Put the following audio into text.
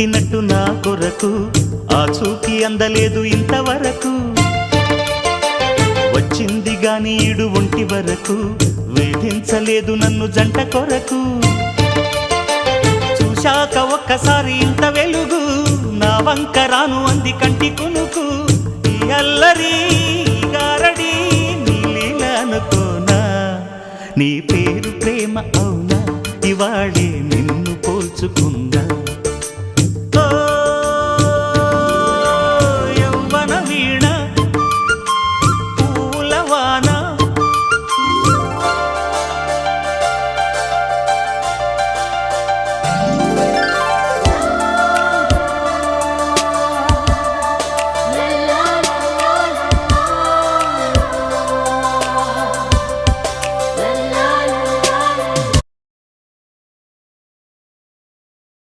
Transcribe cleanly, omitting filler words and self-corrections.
పుట్టినట్టు నా కొరకు ఆ చూకి అందలేదు ఇంతవరకు వచ్చింది గాని ఈడు ఒంటి వరకు వేధించలేదు నన్ను జంట కొరకు చూశాక ఒక్కసారి ఇంత వెలుగు నా వంక రాను అంది కంటి కునుకు ఈ అల్లరి గారడి నీలీల అనుకోనా నీ పేరు ప్రేమ అవునా ఇవాళే నిన్ను పోల్చుకుందా